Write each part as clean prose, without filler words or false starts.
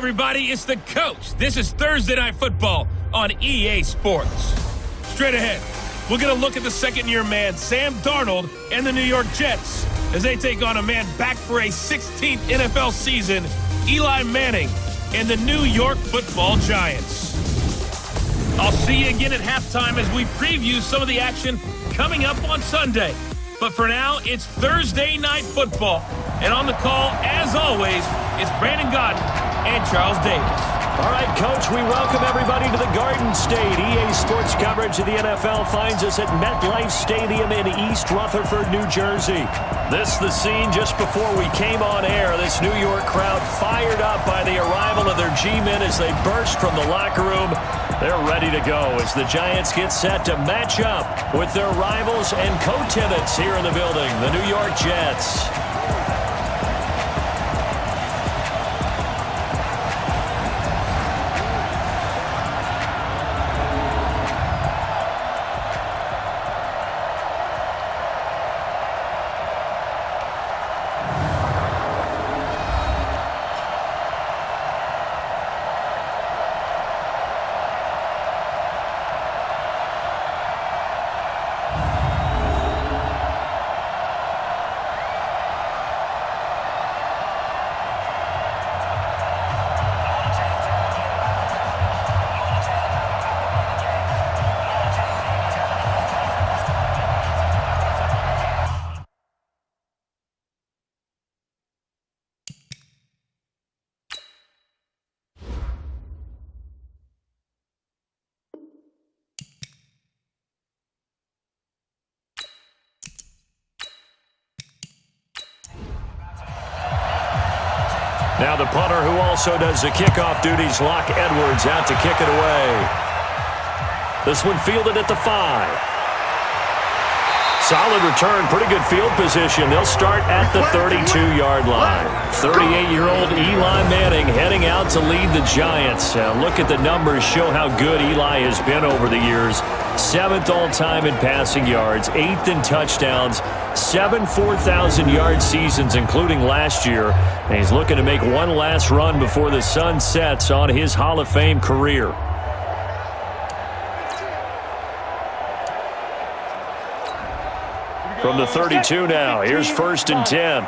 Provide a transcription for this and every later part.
everybody, it's the coach. This is Thursday Night Football on EA Sports. Straight ahead, we're going to look at the second-year man, Sam Darnold, and the New York Jets as they take on a man back for a 16th NFL season, Eli Manning, and the New York Football Giants. I'll see you again at halftime as we preview some of the action coming up on Sunday. But for now, it's Thursday Night Football. And on the call, as always, it's Brandon Godden and Charles Davis. All right, Coach, we welcome everybody to the Garden State. EA Sports coverage of the NFL finds us at MetLife Stadium in East Rutherford, New Jersey. This the scene just before we came on air. This New York crowd fired up by the arrival of their G-men as they burst from the locker room. They're ready to go as the Giants get set to match up with their rivals and co-tenants here in the building, the New York Jets. Now the punter who also does the kickoff duties, Locke Edwards, out to kick it away. This one fielded at the 5. Solid return, pretty good field position. They'll start at the 32-yard line. 38-year-old Eli Manning heading out to lead the Giants. Look at the numbers, show how good Eli has been over the years. 7th all-time in passing yards, 8th in touchdowns, 7 4,000-yard seasons, including last year. And he's looking to make one last run before the sun sets on his Hall of Fame career. From the 32 now, here's 1st and 10.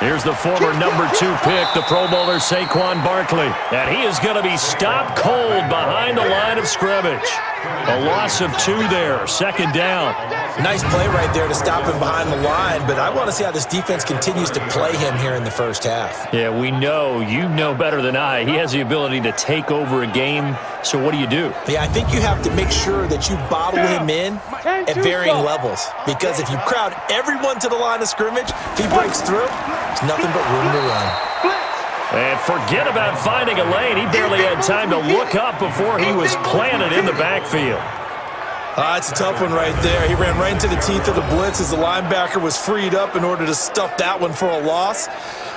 Here's the former number 2 pick, the Pro Bowler Saquon Barkley. And he is going to be stopped cold behind the line of scrimmage. A loss of 2 there, 2nd down. Nice play right there to stop him behind the line, but I want to see how this defense continues to play him here in the first half. Yeah, we know, you know better than I, he has the ability to take over a game, so what do you do? Yeah, I think you have to make sure that you bottle him in at varying levels, because if you crowd everyone to the line of scrimmage, if he breaks through, there's nothing but room to run. And forget about finding a lane. He barely had time to look up before he was planted in the backfield. It's a tough one right there. He ran right into the teeth of the blitz as the linebacker was freed up in order to stuff that one for a loss.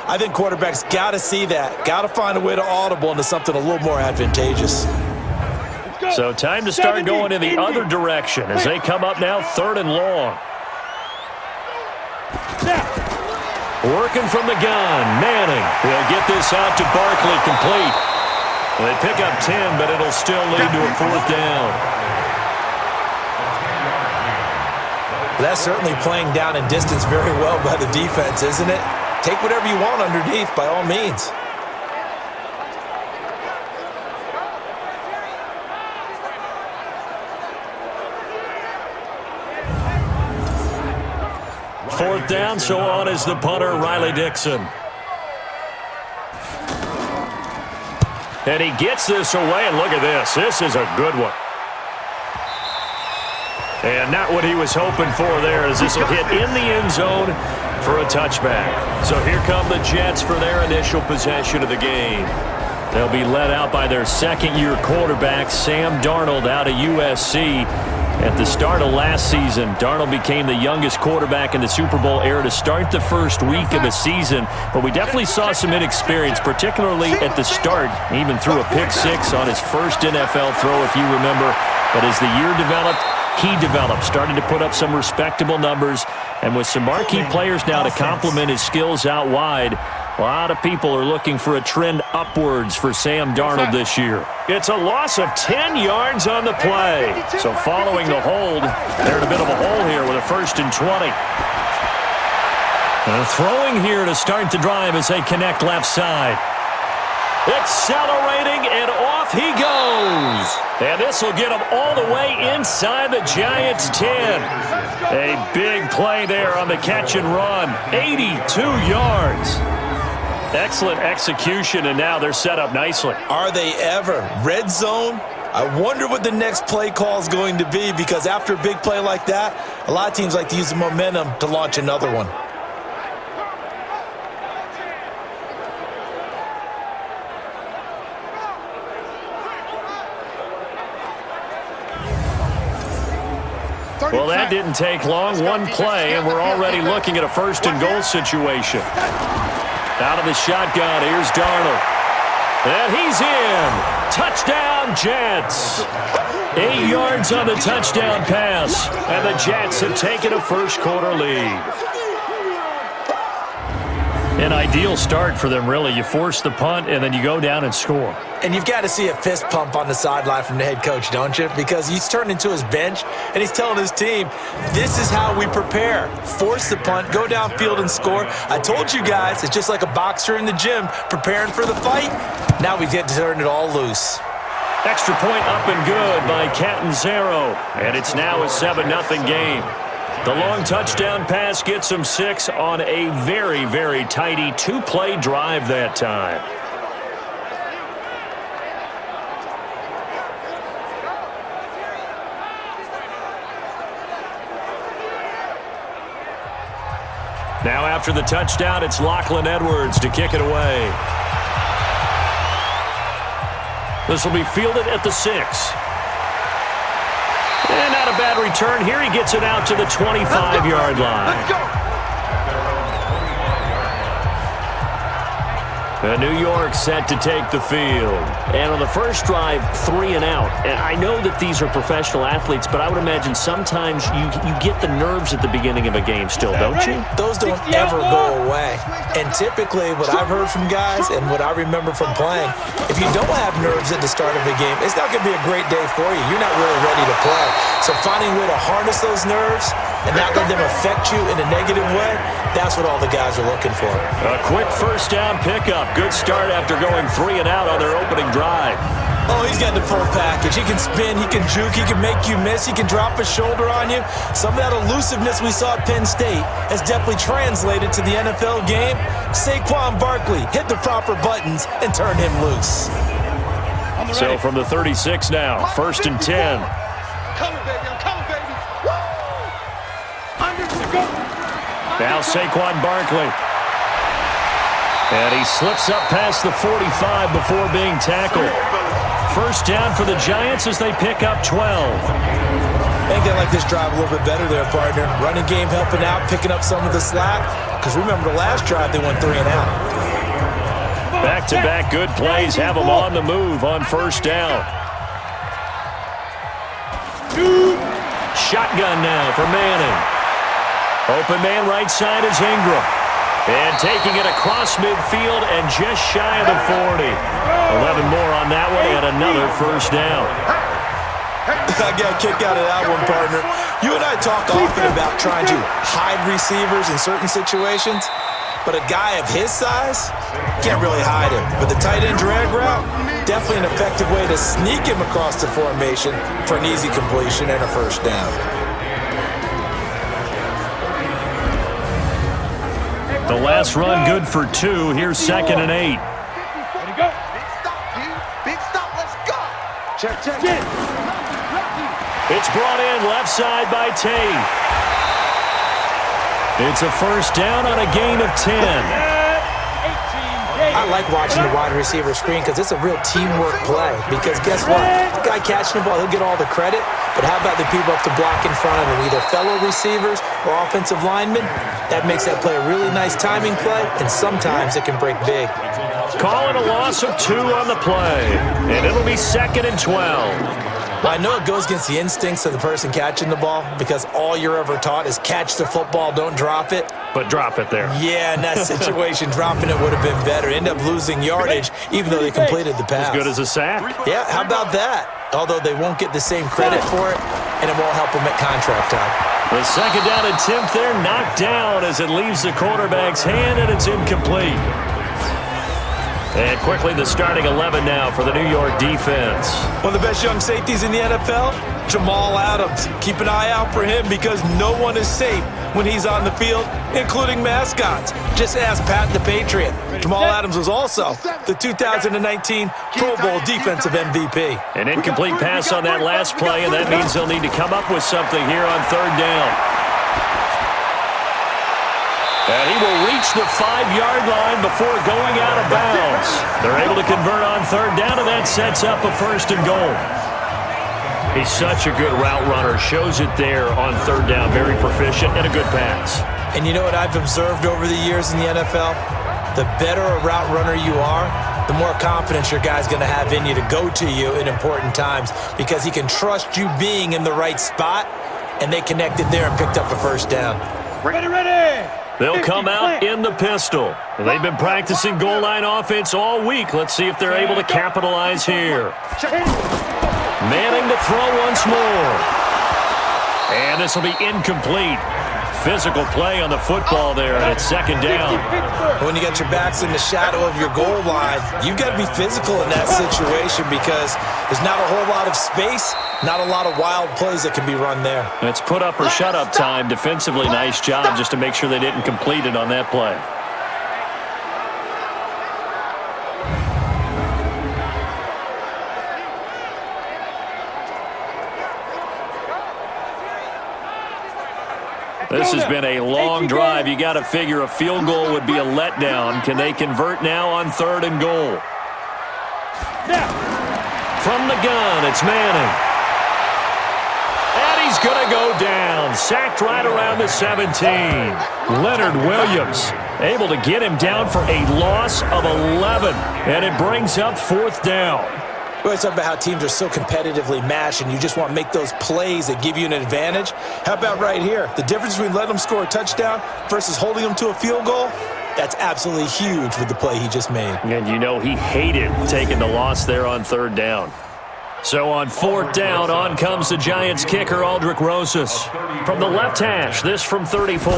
I think quarterbacks got to see that. Got to find a way to audible into something a little more advantageous. So time to start going in the other direction as they come up now 3rd and long. Working from the gun, Manning. He'll get this out to Barkley complete. They pick up 10, but it'll still lead to a 4th down. That's certainly playing down in distance very well by the defense, isn't it? Take whatever you want underneath, by all means. Fourth down, so on is the punter, Riley Dixon. And he gets this away, and look at this. This is a good one. And not what he was hoping for there, as this will hit in the end zone for a touchback. So here come the Jets for their initial possession of the game. They'll be led out by their second-year quarterback, Sam Darnold, out of USC. At the start of last season, Darnold became the youngest quarterback in the Super Bowl era to start the first week of the season. But we definitely saw some inexperience, particularly at the start. He even threw a pick-6 on his first NFL throw, if you remember. But as the year developed, he developed, started to put up some respectable numbers, and with some marquee players now to complement his skills out wide, a lot of people are looking for a trend upwards for Sam Darnold this year. It's a loss of 10 yards on the play. So following the hold, they're in a bit of a hole here with a 1st and 20. And throwing here to start the drive as they connect left side. Accelerating, and off he goes. And this will get him all the way inside the Giants' 10. A big play there on the catch and run. 82 yards. Excellent execution, and now they're set up nicely. Are they ever? Red zone? I wonder what the next play call is going to be, because after a big play like that, a lot of teams like to use the momentum to launch another one. Well, that didn't take long. One play, and we're already looking at a 1st and goal situation. Out of the shotgun, here's Darnold. And he's in. Touchdown, Jets. 8 yards on the touchdown pass, and the Jets have taken a first-quarter lead. An ideal start for them, really. You force the punt, and then you go down and score. And you've got to see a fist pump on the sideline from the head coach, don't you? Because he's turned into his bench, and he's telling his team, this is how we prepare. Force the punt, go downfield and score. I told you guys, it's just like a boxer in the gym preparing for the fight. Now we get to turn it all loose. Extra point up and good by Catanzaro, and it's now a 7-0 game. The long touchdown pass gets him 6 on a very, very tidy 2-play drive that time. Now after the touchdown, it's Lachlan Edwards to kick it away. This will be fielded at the 6. And not a bad return here. He gets it out to the 25-yard line. Let's go. New York set to take the field. And on the first drive, 3 and out. And I know that these are professional athletes, but I would imagine sometimes you get the nerves at the beginning of a game still, don't you? Those don't ever go away. And typically what I've heard from guys and what I remember from playing, if you don't have nerves at the start of a game, it's not going to be a great day for you. You're not really ready to play. So finding a way to harness those nerves and not let them affect you in a negative way, that's what all the guys are looking for. A quick first down pickup. Good start after going 3 and out on their opening drive. Oh, he's got the full package. He can spin, he can juke, he can make you miss, he can drop a shoulder on you. Some of that elusiveness we saw at Penn State has definitely translated to the NFL game. Saquon Barkley hit the proper buttons and turned him loose. So from the 36 now, 1st and 10. Coming, baby. I'm coming, baby. Now Saquon Barkley. And he slips up past the 45 before being tackled. First down for the Giants as they pick up 12. I think they like this drive a little bit better there, partner. Running game helping out, picking up some of the slack. Because remember the last drive, they went 3 and out. Back-to-back good plays have them on the move on first down. Shotgun now for Manning. Open man right side is Ingram. And taking it across midfield and just shy of the 40. 11 more on that one and another first down. I got a kick out of that one, partner. You and I talk often about trying to hide receivers in certain situations, but a guy of his size can't really hide him. But the tight end drag route, definitely an effective way to sneak him across the formation for an easy completion and a first down. The last run good for 2. Here's 2nd and 8. Ready to go. Big stop, dude. Big stop. Let's go. Check. It's brought in left side by Tate. It's a first down on a gain of 10. I like watching the wide receiver screen because it's a real teamwork play. Because guess what? The guy catching the ball, he'll get all the credit. But how about the people up to block in front of him, either fellow receivers or offensive linemen? That makes that play a really nice timing play, and sometimes it can break big. Call it a loss of 2 on the play, and it'll be 2nd and 12. Well, I know it goes against the instincts of the person catching the ball because all you're ever taught is catch the football, don't drop it. But drop it there. Yeah, in that situation, dropping it would have been better. End up losing yardage even though they completed the pass. As good as a sack. Yeah, how about that? Although they won't get the same credit for it, and it won't help them at contract time. The second down attempt there knocked down as it leaves the quarterback's hand, and it's incomplete. And quickly the starting 11 now for the New York defense. One of the best young safeties in the NFL, Jamal Adams. Keep an eye out for him because no one is safe when he's on the field, including mascots. Just ask Pat the Patriot. Jamal Adams was also the 2019 Pro Bowl Defensive MVP. An incomplete pass on that last play, and that means they'll need to come up with something here on third down. And he will reach the 5-yard line before going out of bounds. They're able to convert on third down, and that sets up a first and goal. He's such a good route runner. Shows it there on third down. Very proficient and a good pass. And you know what I've observed over the years in the NFL? The better a route runner you are, the more confidence your guy's going to have in you to go to you in important times because he can trust you being in the right spot, and they connected there and picked up a first down. Ready. They'll come out in the pistol. They've been practicing goal line offense all week. Let's see if they're able to capitalize here. Manning to throw once more. And this will be incomplete. Physical play on the football there, and it's second down. When you got your backs in the shadow of your goal line, you've got to be physical in that situation because there's not a whole lot of space, not a lot of wild plays that can be run there. It's put up or shut up time. Defensively, nice job just to make sure they didn't complete it on that play. This has been a long drive. You got to figure a field goal would be a letdown. Can they convert now on third and goal? From the gun, it's Manning. And he's going to go down. Sacked right around the 17. Leonard Williams able to get him down for a loss of 11. And it brings up fourth down. We always talk about how teams are so competitively matched and you just want to make those plays that give you an advantage. How about right here? The difference between letting them score a touchdown versus holding them to a field goal, that's absolutely huge with the play he just made. And you know he hated taking the loss there on third down. So on fourth down, on comes the Giants kicker, Aldrick Rosas. From the left hash, this from 34.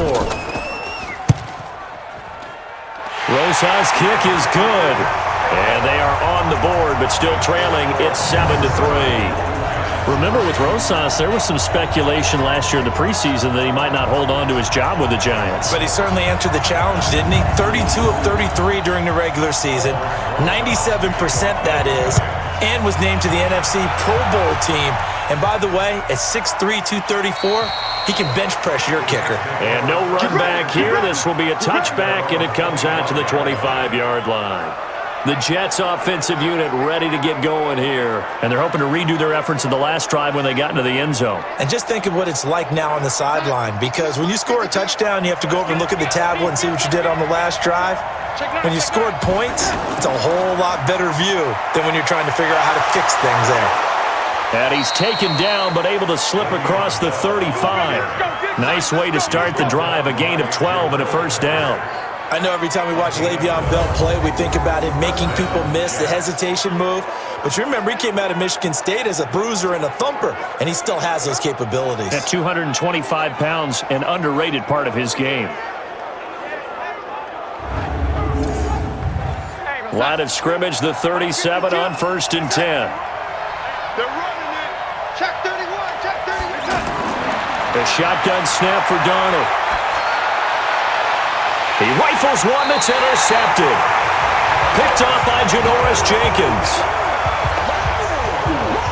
Rosas' kick is good. And they are on the board, but still trailing. It's 7-3. Remember, with Rosas, there was some speculation last year in the preseason that he might not hold on to his job with the Giants. But he certainly answered the challenge, didn't he? 32 of 33 during the regular season, 97% that is, and was named to the NFC Pro Bowl team. And by the way, at 6'3", 234, he can bench press your kicker. And no run back here. This will be a touchback, and it comes out to the 25-yard line. The Jets offensive unit ready to get going here. And they're hoping to redo their efforts in the last drive when they got into the end zone. And just think of what it's like now on the sideline. Because when you score a touchdown, you have to go over and look at the tablet and see what you did on the last drive. When you scored points, it's a whole lot better view than when you're trying to figure out how to fix things there. And he's taken down but able to slip across the 35. Nice way to start the drive. A gain of 12 and a first down. I know every time we watch Le'Veon Bell play, we think about him making people miss, the hesitation move. But you remember, he came out of Michigan State as a bruiser and a thumper, and he still has those capabilities. At 225 pounds, an underrated part of his game. Line of scrimmage, the 37 on 1st and 10. They're running it. Check 31, check 31. A shotgun snap for Darnold. He rifles one that's intercepted. Picked off by Janoris Jenkins.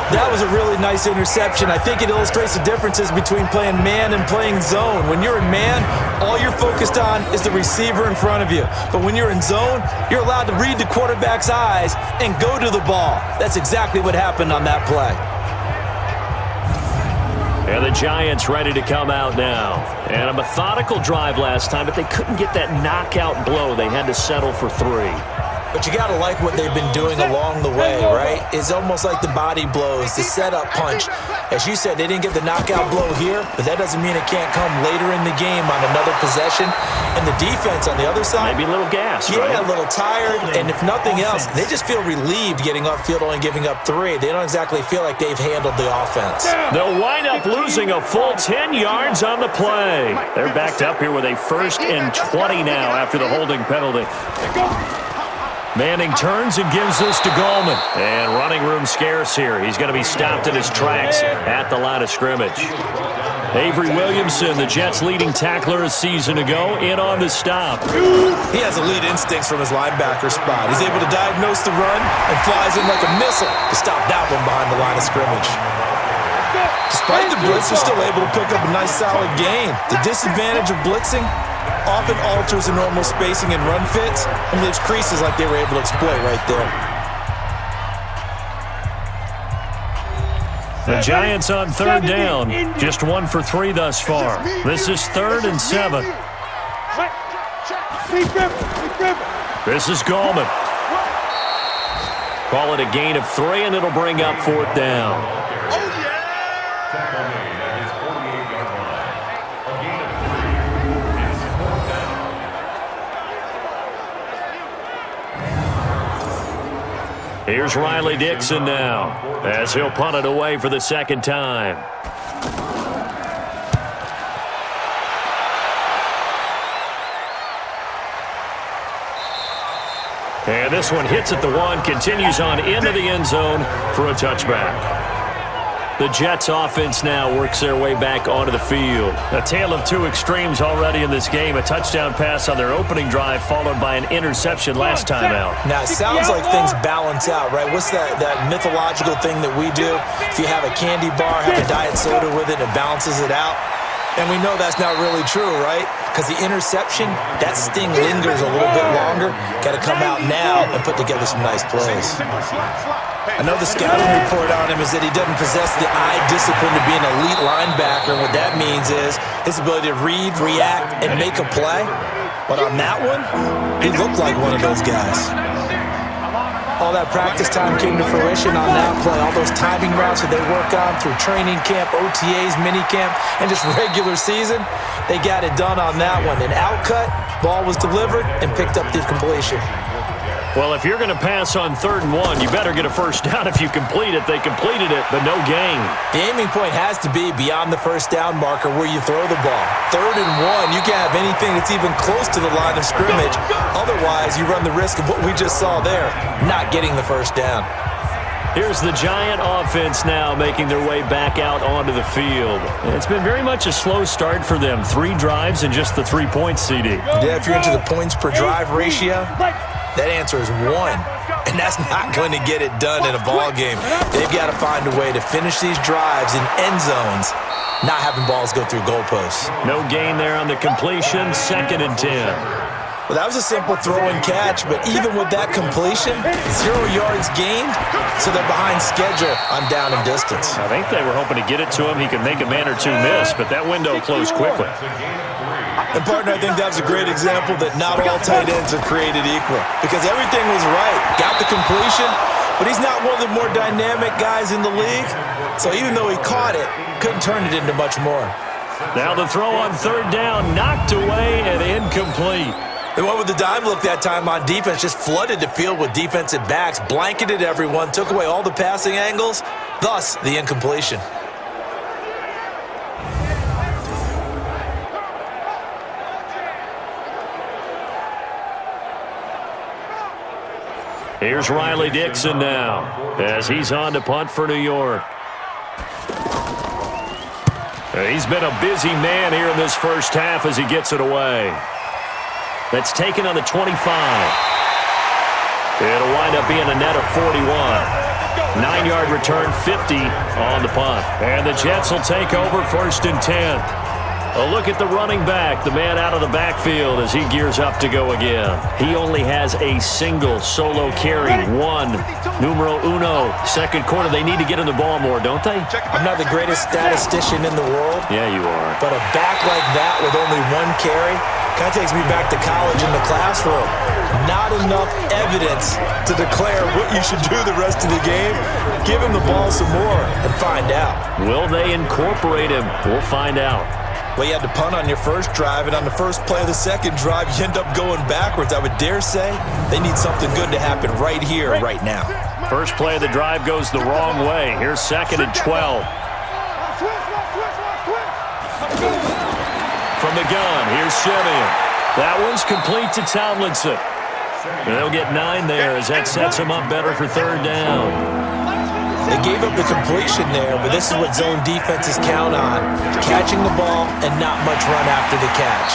That was a really nice interception. I think it illustrates the differences between playing man and playing zone. When you're in man, all you're focused on is the receiver in front of you. But when you're in zone, you're allowed to read the quarterback's eyes and go to the ball. That's exactly what happened on that play. And the Giants ready to come out now. And a methodical drive last time, but they couldn't get that knockout blow. They had to settle for 3. But you got to like what they've been doing along the way, right? It's almost like the body blows, the setup punch. As you said, they didn't get the knockout blow here, but that doesn't mean it can't come later in the game on another possession. And the defense on the other side, maybe a little gas, yeah, right? A little tired. And if nothing else, they just feel relieved getting upfield, only giving up 3. They don't exactly feel like they've handled the offense. They'll wind up losing a full 10 yards on the play. They're backed up here with a 1st and 20 now after the holding penalty. Manning turns and gives this to Goldman. And running room scarce here. He's going to be stopped in his tracks at the line of scrimmage. Avery Williamson, the Jets' leading tackler a season ago, in on the stop. He has elite instincts from his linebacker spot. He's able to diagnose the run and flies in like a missile to stop that one behind the line of scrimmage. Despite the blitz, they're still able to pick up a nice solid gain. The disadvantage of blitzing often alters the normal spacing and run fits and leaves creases like they were able to exploit right there. The Giants on 3rd down, just 1 for 3 thus far. This is 3rd and 7. This is Goldman. Call it a gain of 3, and it'll bring up 4th down. Here's Riley Dixon now, as he'll punt it away for the 2nd time. And this one hits at the 1, continues on into the end zone for a touchback. The Jets offense now works their way back onto the field. A tale of 2 extremes already in this game. A touchdown pass on their opening drive followed by an interception last time out. Now, it sounds like things balance out, right? What's that mythological thing that we do? If you have a candy bar, have a diet soda with it, it balances it out. And we know that's not really true, right? Because the interception, that sting lingers a little bit longer. Got to come out now and put together some nice plays. I know the scouting report on him is that he doesn't possess the eye discipline to be an elite linebacker. And what that means is his ability to read, react, and make a play. But on that one, he looked like one of those guys. All that practice time came to fruition on that play. All those timing routes that they work on through training camp, OTAs, minicamp, and just regular season, they got it done on that one. An outcut, ball was delivered, and picked up the completion. Well, if you're going to pass on 3rd and 1, you better get a 1st down if you complete it. They completed it, but no gain. The aiming point has to be beyond the 1st down marker where you throw the ball. 3rd and 1, you can't have anything that's even close to the line of scrimmage. Otherwise, you run the risk of what we just saw there, not getting the 1st down. Here's the Giant offense now making their way back out onto the field. It's been very much a slow start for them. 3 drives and just the 3 points, CD. Yeah, if you're into the points per drive ratio, that answer is 1. And that's not going to get it done in a ball game. They've got to find a way to finish these drives in end zones, not having balls go through goalposts. No gain there on the completion, 2nd and 10. Well, that was a simple throw and catch, but even with that completion, 0 yards gained, so they're behind schedule on down and distance. I think they were hoping to get it to him. He could make a man or 2 miss, but that window closed quickly. And, partner, I think that was a great example that not all tight ends are created equal, because everything was right. Got the completion, but he's not one of the more dynamic guys in the league, so even though he caught it, couldn't turn it into much more. Now the throw on 3rd down, knocked away and incomplete. They went with the dime look that time on defense, just flooded the field with defensive backs, blanketed everyone, took away all the passing angles, thus the incompletion. Here's Riley Dixon now as he's on to punt for New York. He's been a busy man here in this 1st half as he gets it away. That's taken on the 25. It'll wind up being a net of 41. 9-yard return, 50 on the punt. And the Jets will take over 1st and 10. A look at the running back, the man out of the backfield as he gears up to go again. He only has a single solo carry, 1, numero uno, 2nd quarter. They need to get him the ball more, don't they? I'm not the greatest statistician in the world. Yeah, you are. But a back like that with only 1 carry, Kind of takes me back to college in the classroom. Not enough evidence to declare what you should do the rest of the game. Give him the ball some more and find out. Will they incorporate him? We'll find out. Well, you had to punt on your first drive, and on the first play of the second drive, you end up going backwards. I would dare say they need something good to happen right here, right now. First play of the drive goes the wrong way. Here's 2nd and 12. From the gun, here's Simeon. That one's complete to Tomlinson. They'll get 9 there as that sets them up better for 3rd down. They gave up the completion there, but this is what zone defenses count on. Catching the ball and not much run after the catch.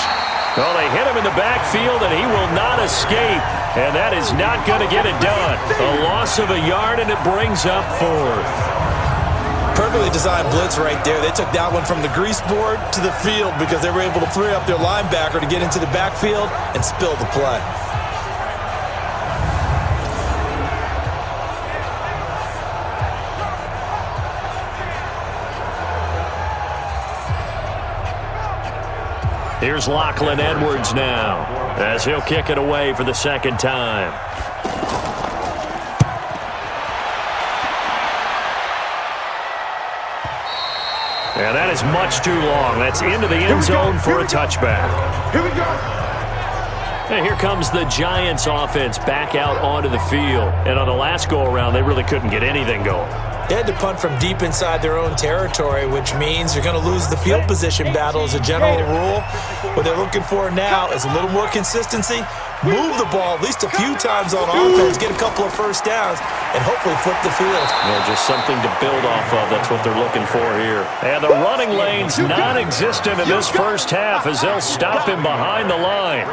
Well, they hit him in the backfield, and he will not escape. And that is not going to get it done. A loss of a yard, and it brings up 4th. Perfectly designed blitz right there. They took that one from the grease board to the field because they were able to free up their linebacker to get into the backfield and spill the play. Here's Lachlan Edwards now as he'll kick it away for the 2nd time. And that is much too long. That's into the end zone for a touchback. Here we go. And here comes the Giants offense back out onto the field. And on the last go-around, they really couldn't get anything going. They had to punt from deep inside their own territory, which means you're going to lose the field position battle as a general rule. What they're looking for now is a little more consistency, move the ball at least a few times on offense, get a couple of first downs, and hopefully flip the field. Yeah, just something to build off of. That's what they're looking for here. And the running lane's non-existent in this first half as they'll stop him behind the line.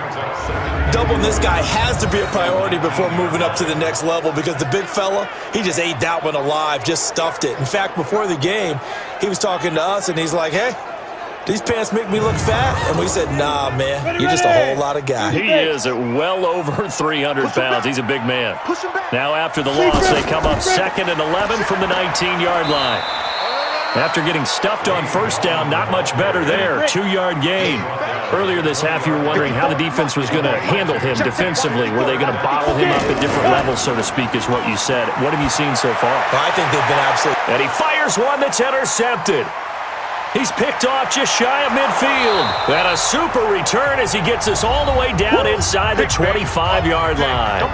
Doubling this guy has to be a priority before moving up to the next level because the big fella, he just ate that one alive, just stuffed it. In fact, before the game, he was talking to us, and he's like, hey, these pants make me look fat? And we said, nah, man, you're just a whole lot of guy. He is at well over 300 pounds. He's a big man. Now after the loss, they come up 2nd and 11 from the 19-yard line. After getting stuffed on first down, not much better there. 2-yard gain. Earlier this half, you were wondering how the defense was going to handle him defensively. Were they going to bottle him up at different levels, so to speak, is what you said. What have you seen so far? Well, I think they've been absolutely... And he fires one that's intercepted. He's picked off just shy of midfield. And a super return as he gets us all the way down inside the 25-yard line.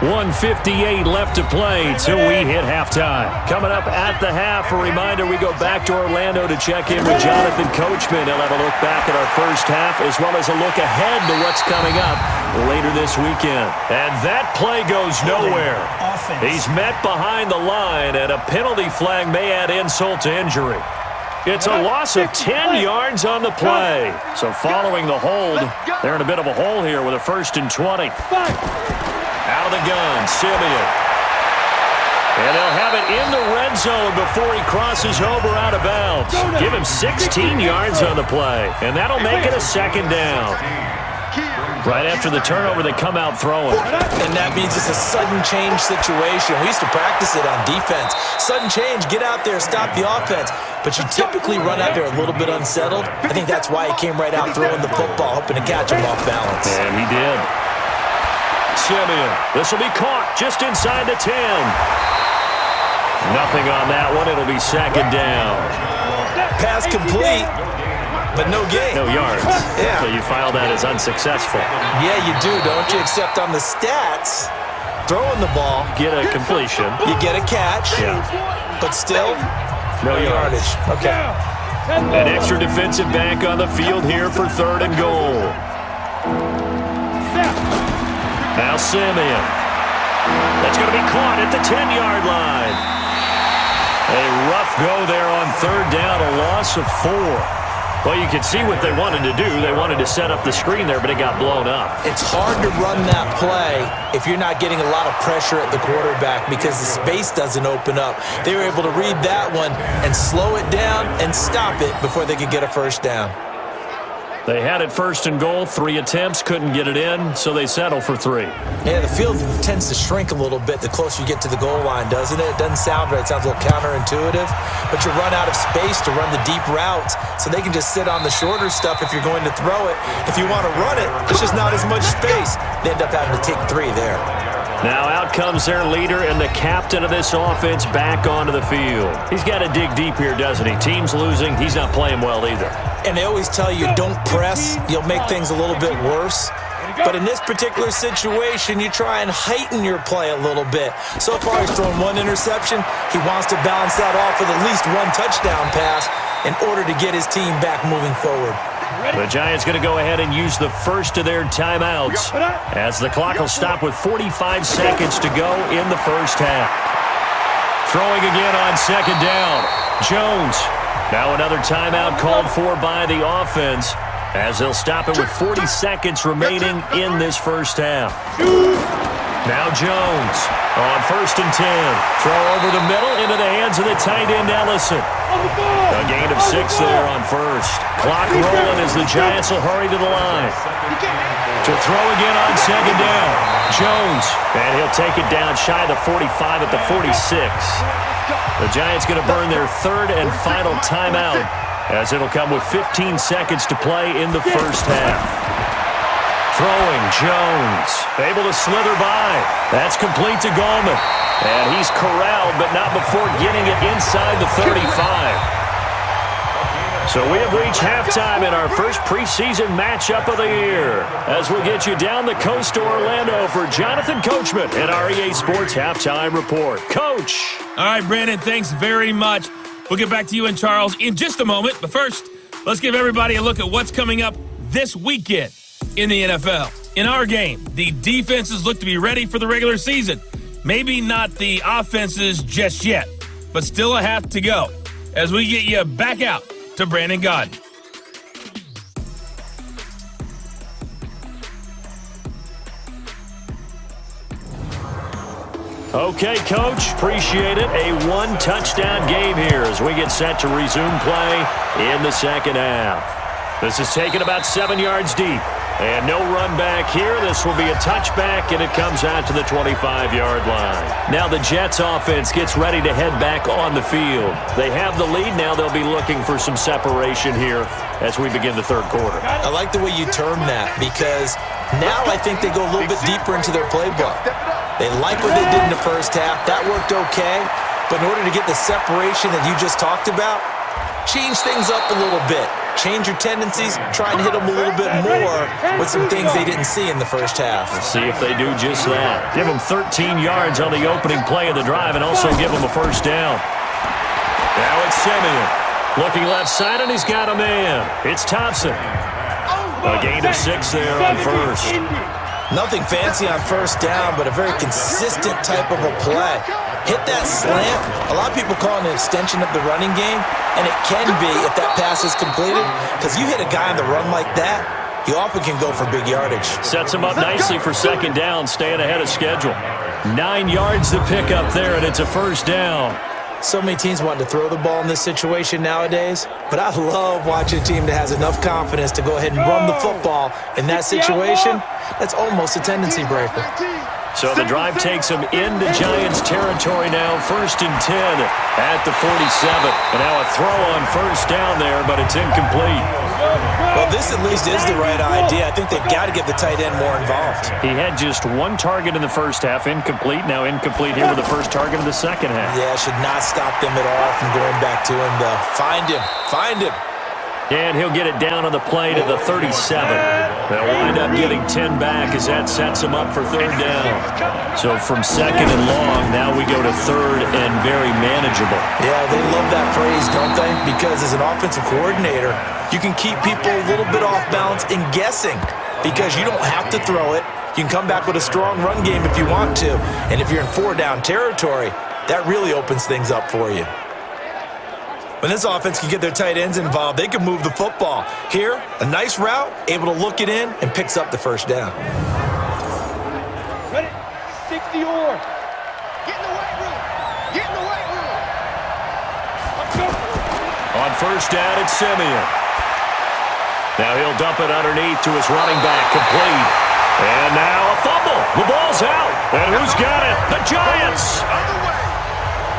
1:58 left to play till we hit halftime. Coming up at the half, a reminder, we go back to Orlando to check in with Jonathan Coachman. He'll have a look back at our first half as well as a look ahead to what's coming up later this weekend. And that play goes nowhere. He's met behind the line, and a penalty flag may add insult to injury. It's a loss of 10 yards on the play. So following the hold, they're in a bit of a hole here with a 1st and 20. Out of the gun, Simeon. And they'll have it in the red zone before he crosses over out of bounds. Give him 16 yards on the play, and that'll make it a 2nd down. Right after the turnover, they come out throwing. And that means it's a sudden change situation. We used to practice it on defense. Sudden change, get out there, stop the offense. But you typically run out there a little bit unsettled. I think that's why he came right out throwing the football, hoping to catch him off balance. And he did. Simeon, this will be caught just inside the 10. Nothing on that one. It'll be 2nd down. Pass complete. But no gain. No yards. Yeah. So you file that as unsuccessful. Yeah, you do, don't you? Except on the stats, throwing the ball. Get a completion. You get a catch. Yeah. But still, no yardage. Okay. An extra defensive back on the field here for 3rd and goal. Now Simeon. That's going to be caught at the 10-yard line. A rough go there on 3rd down, a loss of 4. Well, you can see what they wanted to do. They wanted to set up the screen there, but it got blown up. It's hard to run that play if you're not getting a lot of pressure at the quarterback because the space doesn't open up. They were able to read that one and slow it down and stop it before they could get a first down. They had it first and goal. 3 attempts, couldn't get it in, so they settle for 3. Yeah, the field tends to shrink a little bit the closer you get to the goal line, doesn't it? It doesn't sound right. It sounds a little counterintuitive. But you run out of space to run the deep routes, so they can just sit on the shorter stuff if you're going to throw it. If you want to run it, there's just not as much space. They end up having to take 3 there. Now out comes their leader and the captain of this offense back onto the field. He's got to dig deep here, doesn't he? Team's losing. He's not playing well either. And they always tell you, don't press. You'll make things a little bit worse. But in this particular situation, you try and heighten your play a little bit. So far, he's thrown 1 interception. He wants to balance that off with at least 1 touchdown pass in order to get his team back moving forward. The Giants going to go ahead and use the first of their timeouts as the clock will stop with 45 seconds to go in the first half. Throwing again on second down. Jones. Now another timeout called for by the offense as they'll stop it with 40 seconds remaining in this first half. Now Jones on 1st and 10. Throw over the middle into the hands of the tight end Ellison. A gain of 6 there on first. Clock rolling as the Giants will hurry to the line. To throw again on second down. Jones. And he'll take it down shy of the 45 at the 46. The Giants going to burn their 3rd and final timeout as it'll come with 15 seconds to play in the first half. Throwing, Jones, able to slither by. That's complete to Gallman. And he's corralled, but not before getting it inside the 35. So we have reached halftime in our first preseason matchup of the year. As we get you down the coast to Orlando for Jonathan Coachman and our EA Sports Halftime Report. Coach. All right, Brandon, thanks very much. We'll get back to you and Charles in just a moment. But first, let's give everybody a look at what's coming up this weekend in the NFL. In our game, the defenses look to be ready for the regular season. Maybe not the offenses just yet, but still a half to go as we get you back out to Brandon Gaudin. Okay, Coach, appreciate it. A 1-touchdown game here as we get set to resume play in the second half. This is taken about 7 yards deep. And no run back here. This will be a touchback, and it comes out to the 25-yard line. Now the Jets offense gets ready to head back on the field. They have the lead. Now they'll be looking for some separation here as we begin the third quarter. I like the way you term that because now I think they go a little bit deeper into their playbook. They like what they did in the first half. That worked okay. But in order to get the separation that you just talked about, change things up a little bit. Change your tendencies, try and hit them a little bit more with some things they didn't see in the first half. Let's see if they do just that. Give them 13 yards on the opening play of the drive and also give them a first down. Now it's Simeon. Looking left side, and he's got a man. It's Thompson. A gain of 6 there on first. Nothing fancy on first down, but a very consistent type of a play. Hit that slant. A lot of people call it an extension of the running game, and it can be if that pass is completed, because you hit a guy on the run like that, you often can go for big yardage. Sets him up nicely for second down, staying ahead of schedule. 9 yards to pick up there, and it's a first down. So many teams want to throw the ball in this situation nowadays, but I love watching a team that has enough confidence to go ahead and run the football in that situation. That's almost a tendency breaker. So the drive takes them into Giants territory now, 1st and 10 at the 47. And now a throw on first down there, but it's incomplete. Well, this at least is the right idea. I think they've got to get the tight end more involved. He had just 1 target in the first half, incomplete. Now incomplete here with the first target of the second half. Yeah, should not stop them at all from going back to him, though. Find him. Find him. And he'll get it down on the play to the 37. They'll wind up getting 10 back as that sets them up for third down. So from second and long, now we go to third and very manageable. Yeah, they love that phrase, don't they? Because as an offensive coordinator, you can keep people a little bit off balance and guessing because you don't have to throw it. You can come back with a strong run game if you want to. And if you're in 4-down territory, that really opens things up for you. When this offense can get their tight ends involved, they can move the football. Here, a nice route, able to look it in, and picks up the first down. Ready? 60 or. Get in the weight room. Get in the weight room. Let's go. On first down, it's Simeon. Now he'll dump it underneath to his running back, complete. And now a fumble. The ball's out. And who's got it? The Giants.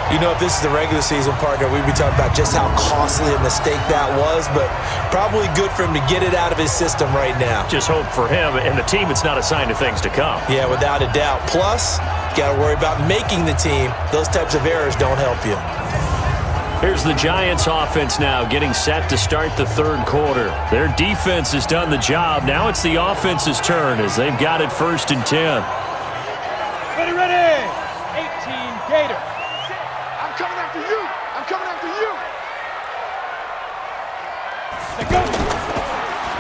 You know, if this is the regular season, partner, we'd be talking about just how costly a mistake that was, but probably good for him to get it out of his system right now. Just hope for him and the team it's not a sign of things to come. Yeah, without a doubt. Plus, you got to worry about making the team. Those types of errors don't help you. Here's the Giants offense now getting set to start the third quarter. Their defense has done the job. Now it's the offense's turn as they've got it 1st and 10. Ready. 18 Gators. I'm coming after you. I'm coming after you. Let's go.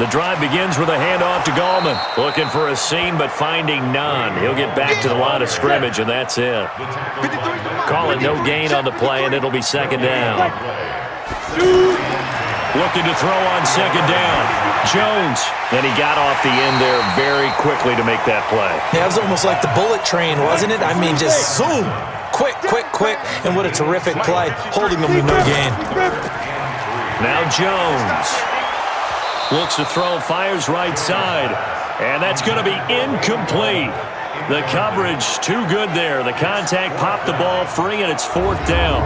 The drive begins with a handoff to Gallman. Looking for a seam, but finding none. He'll get back to the line of scrimmage, and that's it. Call it no gain on the play, and it'll be 2nd down. Looking to throw on 2nd down. Jones. And he got off the end there very quickly to make that play. Yeah, it was almost like the bullet train, wasn't it? I mean, just zoom. Quick. And what a terrific play. Holding them to no gain. Now Jones. Looks to throw, fires right side. And that's going to be incomplete. The coverage too good there. The contact popped the ball free, and it's 4th down.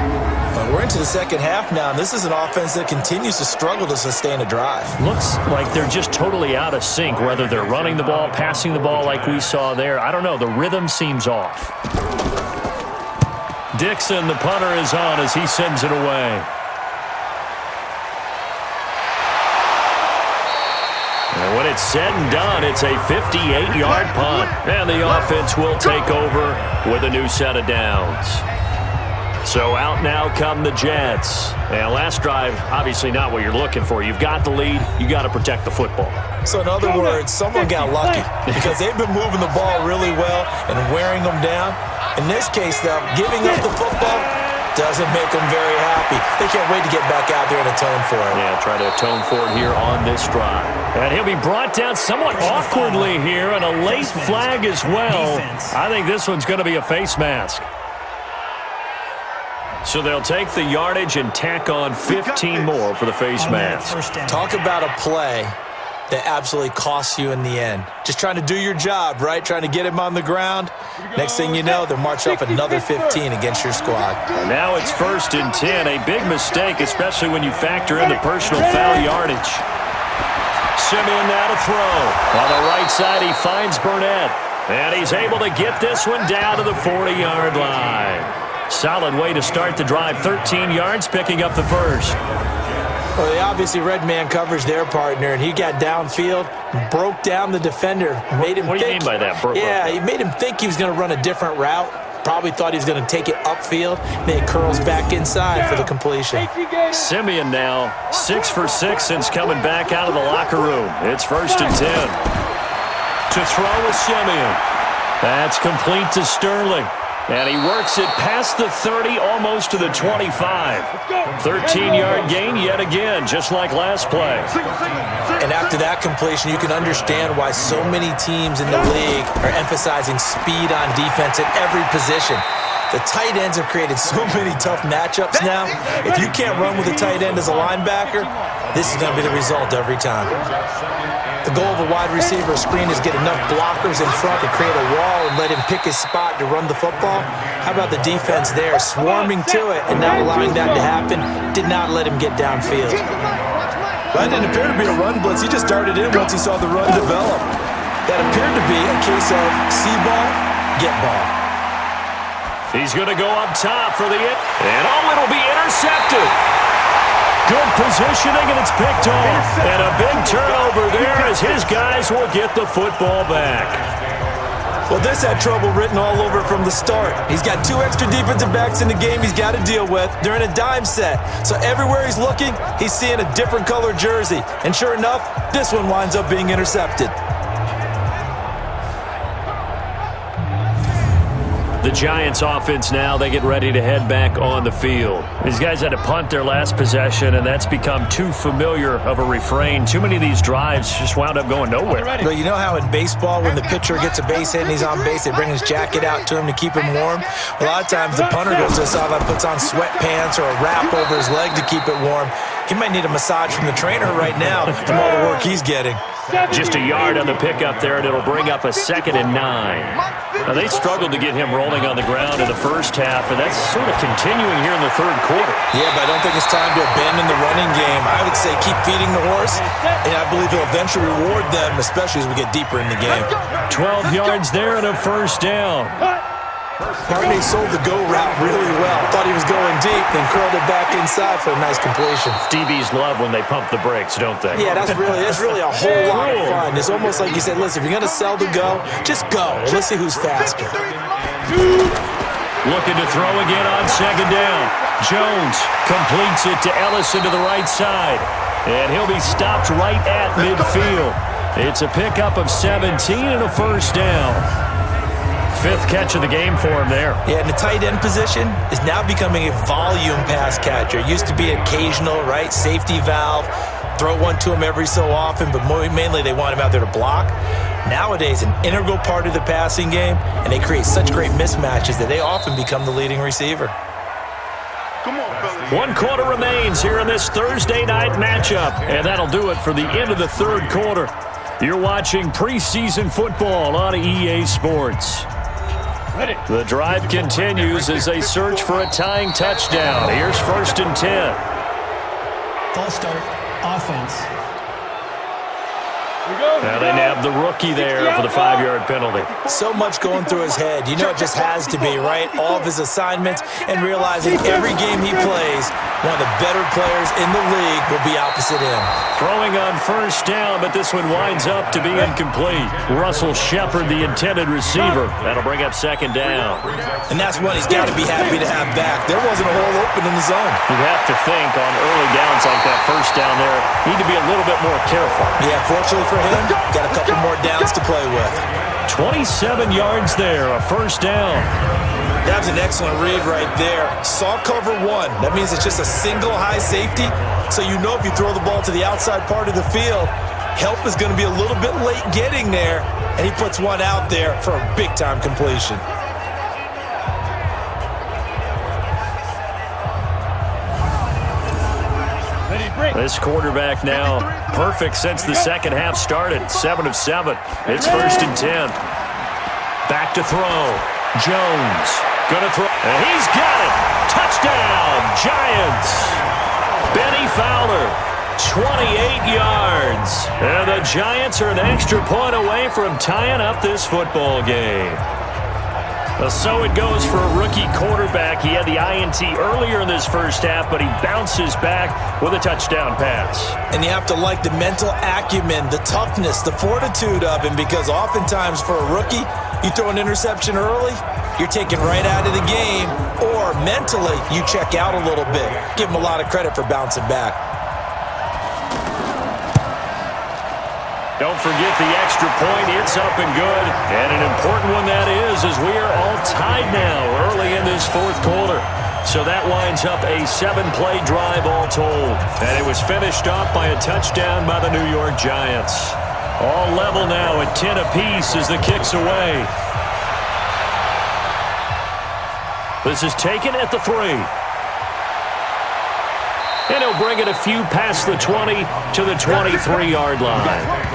We're into the second half now, and this is an offense that continues to struggle to sustain a drive. Looks like they're just totally out of sync, whether they're running the ball, passing the ball like we saw there. I don't know. The rhythm seems off. Dixon, the punter, is on as he sends it away. And when it's said and done, it's a 58-yard punt. And the offense will take over with a new set of downs. So out now come the Jets. And last drive, obviously not what you're looking for. You've got the lead. You got to protect the football. So in other words, someone got lucky because they've been moving the ball really well and wearing them down. In this case, though, giving up the football doesn't make them very happy. They can't wait to get back out there and atone for it. Yeah, try to atone for it here on this drive. And he'll be brought down somewhat awkwardly here, and a late flag as well. I think this one's going to be a face mask. So they'll take the yardage and tack on 15 more for the face mask. Talk about a play that absolutely costs you in the end. Just trying to do your job, right? Trying to get him on the ground. Next thing you know, they'll march off another 15 against your squad. Now it's 1st and 10. A big mistake, especially when you factor in the personal foul yardage. Simeon now to throw. On the right side, he finds Burnett. And he's able to get this one down to the 40-yard line. Solid way to start the drive. 13 yards, picking up the first. Well, they obviously read man coverage their partner, and he got downfield, broke down the defender, made him think. What do you mean by that? Yeah, he made him think he was going to run a different route. Probably thought he was going to take it upfield. Then he curls back inside for the completion. Simeon now 6 for 6 since coming back out of the locker room. It's 1st and 10. To throw with Simeon. That's complete to Sterling. And he works it past the 30, almost to the 25. 13-yard gain yet again, just like last play. And after that completion, you can understand why so many teams in the league are emphasizing speed on defense at every position. The tight ends have created so many tough matchups now. If you can't run with a tight end as a linebacker, this is going to be the result every time. The goal of a wide receiver screen is get enough blockers in front to create a wall and let him pick his spot to run the football. How about the defense there, swarming to it and not allowing that to happen? Did not let him get downfield. That didn't appear to be a run blitz. He just darted in once he saw the run develop. That appeared to be a case of see ball, get ball. He's going to go up top for the hit. And it'll be intercepted. Good positioning, and it's picked off. And a big turnover there as his guys will get the football back. Well, this had trouble written all over it from the start. He's got 2 extra defensive backs in the game he's got to deal with. They're in a dime set. So everywhere he's looking, he's seeing a different color jersey. And sure enough, this one winds up being intercepted. The Giants offense now, they get ready to head back on the field. These guys had to punt their last possession, and that's become too familiar of a refrain. Too many of these drives just wound up going nowhere. Well, you know how in baseball, when the pitcher gets a base hit and he's on base, they bring his jacket out to him to keep him warm? A lot of times the punter goes to the sideline, puts on sweatpants or a wrap over his leg to keep it warm. He might need a massage from the trainer right now from all the work he's getting. Just a yard on the pickup there, and it'll bring up a 2nd and 9. Now, they struggled to get him rolling on the ground in the first half, and that's sort of continuing here in the third quarter. Yeah, but I don't think it's time to abandon the running game. I would say keep feeding the horse, and I believe he'll eventually reward them, especially as we get deeper in the game. 12 yards there and a first down. Harney sold the go route really well. Thought he was going deep, then curled it back inside for a nice completion. DBs love when they pump the brakes, don't they? Yeah, that's really a whole lot of fun. It's almost like you said, listen, if you're going to sell the go, just go. Let's see who's faster. Looking to throw again on 2nd down. Jones completes it to Ellison to the right side. And he'll be stopped right at midfield. It's a pickup of 17 and a first down. 5th catch of the game for him there. Yeah, and the tight end position is now becoming a volume pass catcher. It used to be occasional, right? Safety valve, throw one to him every so often, but mainly they want him out there to block. Nowadays, an integral part of the passing game, and they create such great mismatches that they often become the leading receiver. Come on, fellas. 1 quarter remains here in this Thursday night matchup, and that'll do it for the end of the third quarter. You're watching preseason football on EA Sports. The drive continues as they search for a tying touchdown. Here's 1st and 10. False start, offense. Now they nab the rookie there for the 5-yard penalty. So much going through his head. You know it just has to be, right? All of his assignments and realizing every game he plays, one of the better players in the league will be opposite him. Throwing on 1st down, but this one winds up to be incomplete. Russell Shepard, the intended receiver. That'll bring up 2nd down. And that's one he's got to be happy to have back. There wasn't a hole open in the zone. You have to think on early downs like that 1st down there, need to be a little bit more careful. Yeah, fortunately for him, got a couple more downs to play with. 27 yards there, a 1st down. That was an excellent read right there. Saw cover 1. That means it's just a single high safety. So you know if you throw the ball to the outside part of the field, help is going to be a little bit late getting there. And he puts one out there for a big-time completion. This quarterback now perfect since the second half started. 7 of 7. It's 1st and 10. Back to throw. Jones gonna throw. And he's got it. Touchdown, Giants. Benny Fowler, 28 yards. And the Giants are an extra point away from tying up this football game. So it goes for a rookie quarterback. He had the INT earlier in this first half, but he bounces back with a touchdown pass. And you have to like the mental acumen, the toughness, the fortitude of him, because oftentimes for a rookie, you throw an interception early, you're taken right out of the game, or mentally you check out a little bit. Give him a lot of credit for bouncing back. Don't forget the extra point. It's up and good. And an important one that is, as we are all tied now early in this fourth quarter. So that winds up a 7-play drive all told. And it was finished off by a touchdown by the New York Giants. All level now at 10 apiece as the kick's away. This is taken at the 3. And he'll bring it a few past the 20 to the 23-yard line.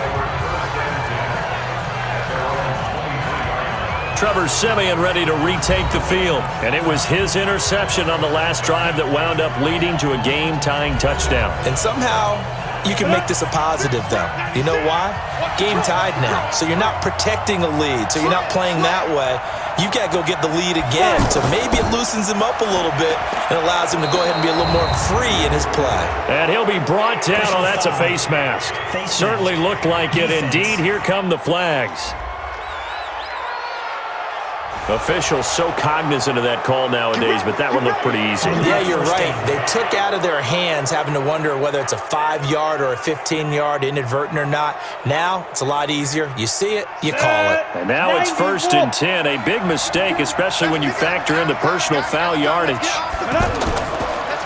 Trevor Siemian ready to retake the field. And it was his interception on the last drive that wound up leading to a game-tying touchdown. And somehow you can make this a positive, though. You know why? Game tied now. So you're not protecting a lead. So you're not playing that way. You've got to go get the lead again. So maybe it loosens him up a little bit and allows him to go ahead and be a little more free in his play. And he'll be brought down. Oh, that's a face mask. Certainly looked like it. Indeed, here come the flags. Officials so cognizant of that call nowadays, but that one looked pretty easy. Yeah, you're right. They took out of their hands having to wonder whether it's a 5-yard or a 15-yard, inadvertent or not. Now, it's a lot easier. You see it, you call it. And now it's 1st and 10. A big mistake, especially when you factor in the personal foul yardage.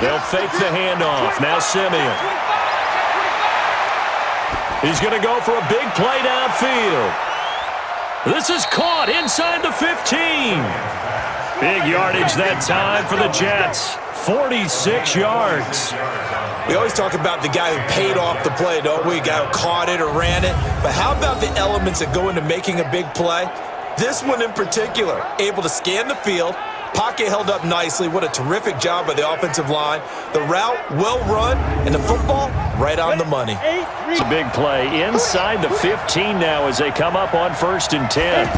They'll fake the handoff. Now Siemian. He's going to go for a big play downfield. This is caught inside the 15. Big yardage that time for the Jets. 46 yards. We always talk about the guy who paid off the play, don't we? The guy who caught it or ran it. But how about the elements that go into making a big play? This one in particular, able to scan the field, pocket held up nicely. What a terrific job by the offensive line. The route, well run, and the football, right on the money. It's a big play inside the 15 now as they come up on 1st and 10.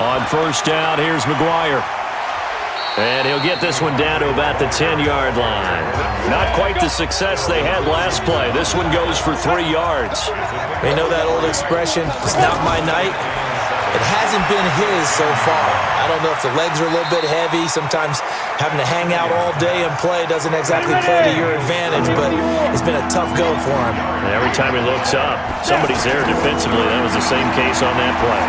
On 1st down, here's McGuire. And he'll get this one down to about the 10-yard line. Not quite the success they had last play. This one goes for 3 yards. You know that old expression, it's not my night? It hasn't been his so far. I don't know if the legs are a little bit heavy. Sometimes having to hang out all day and play doesn't exactly play to your advantage, but it's been a tough go for him. And every time he looks up, somebody's there defensively. That was the same case on that play.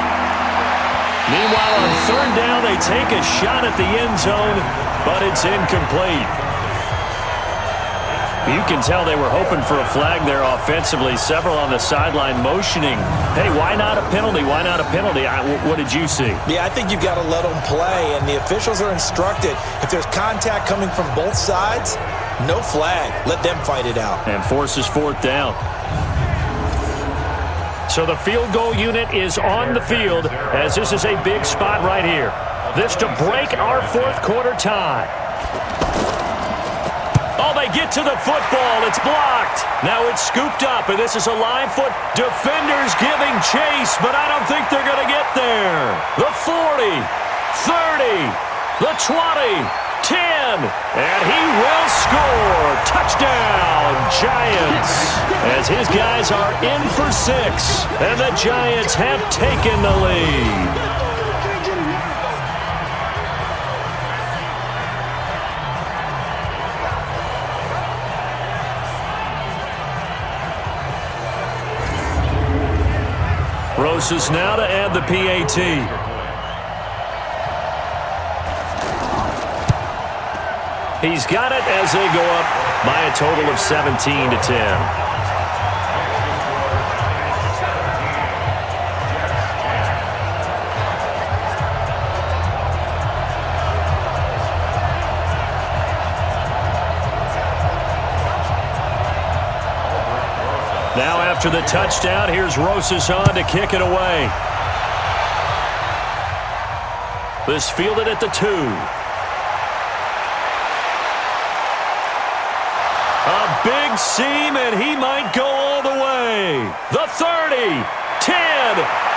Meanwhile, on 3rd down, they take a shot at the end zone, but it's incomplete. You can tell they were hoping for a flag there offensively. Several on the sideline motioning, hey, why not a penalty? Why not a penalty? What did you see? Yeah, I think you've got to let them play, and the officials are instructed. If there's contact coming from both sides, no flag. Let them fight it out. And forces 4th down. So the field goal unit is on the field as this is a big spot right here. This to break our 4th quarter tie. Oh, they get to the football. It's blocked. Now it's scooped up, and this is a live foot. Defenders giving chase, but I don't think they're going to get there. The 40, 30, the 20, 10, and he will score. Touchdown, Giants. As his guys are in for 6, and the Giants have taken the lead. Rosas now to add the PAT. He's got it as they go up by a total of 17-10. Now after the touchdown, here's Rosas on to kick it away. This fielded at the 2. A big seam, and he might go all the way. The 30, 10,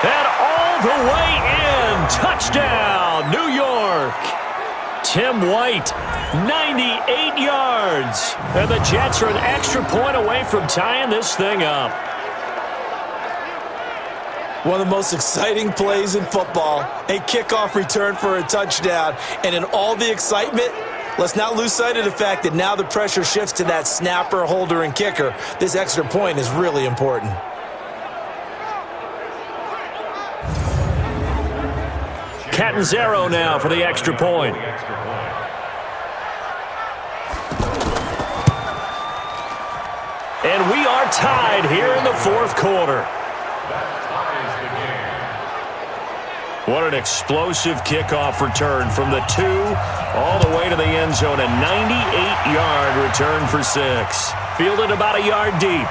and all the way in. Touchdown, New York. Tim White, 98 yards. And the Jets are an extra point away from tying this thing up. One of the most exciting plays in football, a kickoff return for a touchdown. And in all the excitement, let's not lose sight of the fact that now the pressure shifts to that snapper, holder, and kicker. This extra point is really important. Catanzaro now for the extra point. And we are tied here in the 4th quarter. What an explosive kickoff return from the 2 all the way to the end zone. A 98-yard return for 6. Fielded about a yard deep.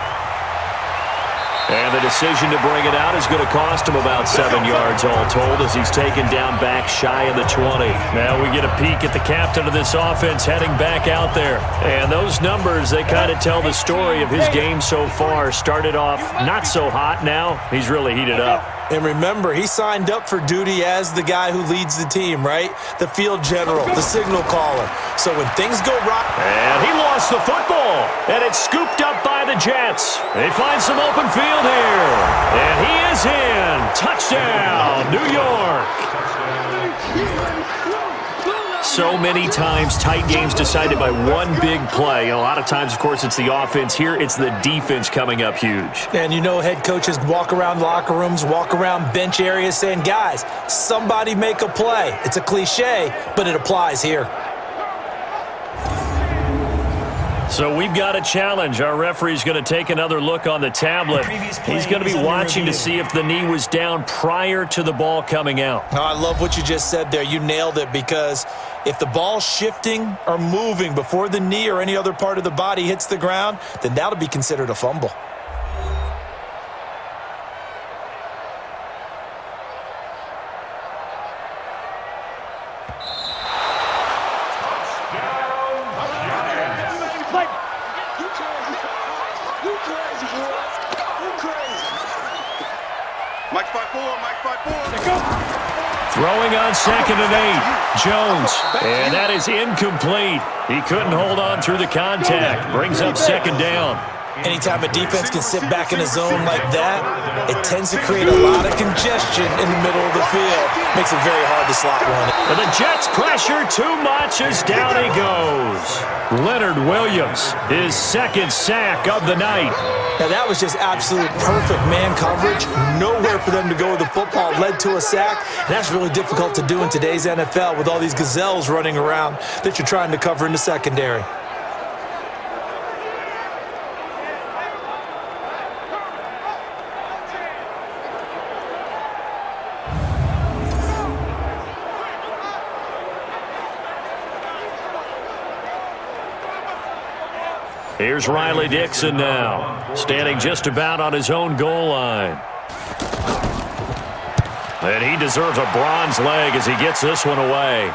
And the decision to bring it out is going to cost him about 7 yards all told as he's taken down back shy of the 20. Now we get a peek at the captain of this offense heading back out there. And those numbers, they kind of tell the story of his game so far. Started off not so hot. Now he's really heated up. And remember, he signed up for duty as the guy who leads the team, right? The field general, the signal caller. So when things go right... And he lost the football. And it's scooped up by the Jets. They find some open field here. And he is in. Touchdown, New York. So many times tight games decided by one big play. And a lot of times, of course, it's the offense. Here, it's the defense coming up huge. And you know head coaches walk around locker rooms, walk around bench areas saying, guys, somebody make a play. It's a cliche, but it applies here. So we've got a challenge. Our referee's going to take another look on the tablet. He's going to be watching to see if the knee was down prior to the ball coming out. Oh, I love what you just said there. You nailed it, because if the ball's shifting or moving before the knee or any other part of the body hits the ground, then that'll be considered a fumble. Throwing on 2nd and 8. Jones. And that is incomplete. He couldn't hold on through the contact. Brings up 2nd down. Anytime a defense can sit back in a zone like that, it tends to create a lot of congestion in the middle of the field. Makes it very hard to slot run it. And the Jets pressure too much as down he goes. Leonard Williams, his 2nd sack of the night. Now that was just absolute perfect man coverage. Nowhere for them to go with the football. Led to a sack. And that's really difficult to do in today's NFL with all these gazelles running around that you're trying to cover in the secondary. Here's Riley Dixon now, standing just about on his own goal line. And he deserves a bronze leg as he gets this one away.